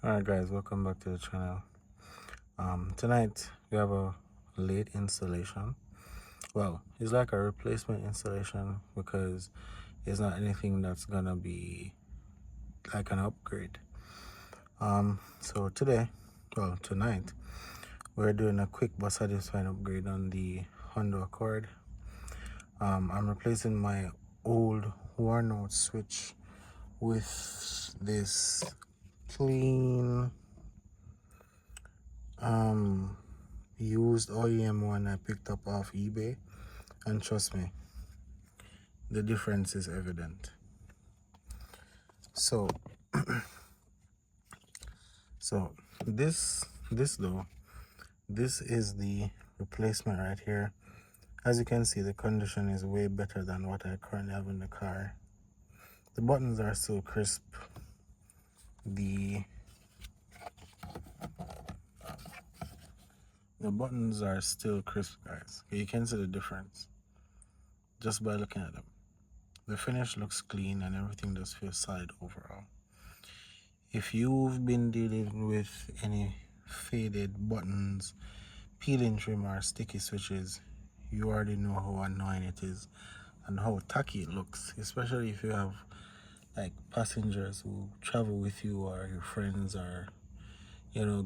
Alright guys, welcome back to the channel. Tonight we have a late installation. Well, it's like a replacement installation because it's not anything that's gonna be like an upgrade. So tonight we're doing a quick but satisfying upgrade on the Honda Accord. I'm replacing my old worn out switch with this clean used OEM one I picked up off eBay, and trust me, the difference is evident. So this is the replacement right here. As you can see, the condition is way better than what I currently have in the car. The buttons are still crisp. The buttons are still crisp, guys. You can see the difference just by looking at them. The finish looks clean and everything does feel solid overall. If you've been dealing with any faded buttons, peeling trim, or sticky switches, you already know how annoying it is and how tacky it looks, especially if you have like passengers who travel with you, or your friends, or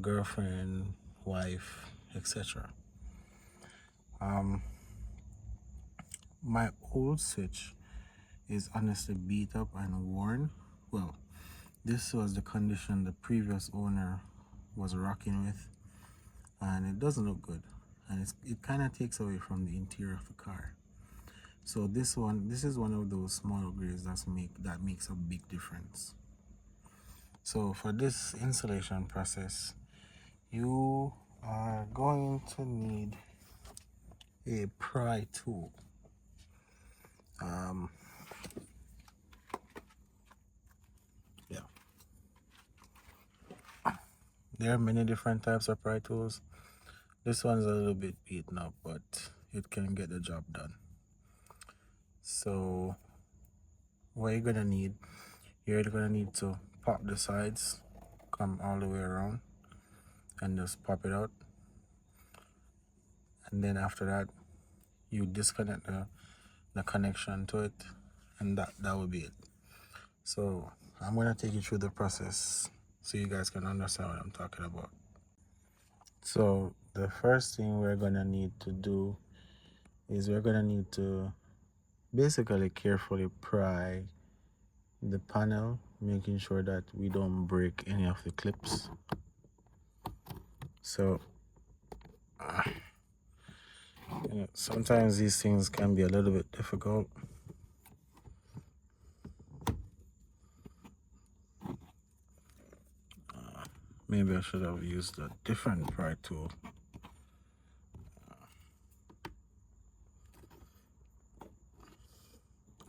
girlfriend, wife, etc. My old switch is honestly beat up and worn. Well, this was the condition the previous owner was rocking with, and it doesn't look good, and it kind of takes away from the interior of the car. So this is one of those small upgrades that makes a big difference. So for this installation process, you are going to need a pry tool. Yeah, there are many different types of pry tools. This one's a little bit beaten up, but it can get the job done. So what you're gonna need to pop the sides, come all the way around, and just pop it out. And then after that, you disconnect the connection to it, and that will be it. So I'm gonna take you through the process so you guys can understand what I'm talking about. So the first thing we're gonna need to do is we're gonna need to basically carefully pry the panel, making sure that we don't break any of the clips. So sometimes these things can be a little bit difficult. Maybe I should have used a different pry tool.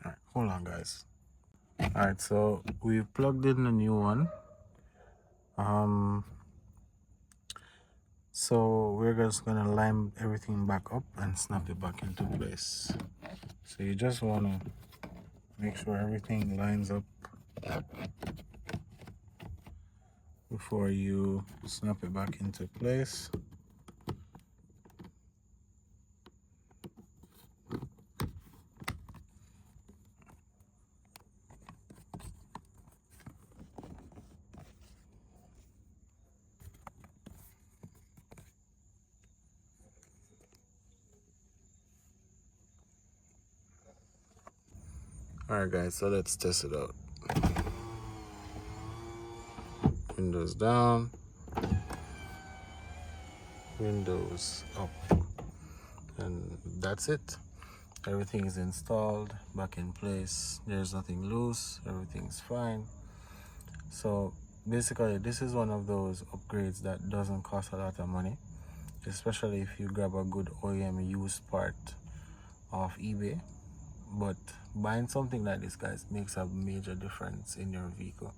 Alright, hold on guys. Alright, so we've plugged in the new one. So we're just gonna line everything back up and snap it back into place. So you just wanna make sure everything lines up before you snap it back into place. Alright guys, so let's test it out. Windows down, windows up, and that's it. Everything is installed, back in place. There's nothing loose, everything's fine. So basically this is one of those upgrades that doesn't cost a lot of money, especially if you grab a good OEM used part off eBay. But buying something like this, guys, makes a major difference in your vehicle.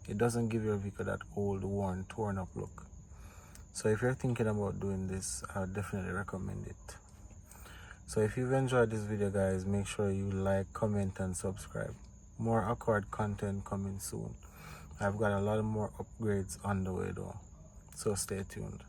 It doesn't give your vehicle that old, worn, torn up look. So if you're thinking about doing this, I would definitely recommend it. So if you've enjoyed this video, guys, make sure you like, comment, and subscribe. More Accord content coming soon. I've got a lot more upgrades on the way though, so stay tuned.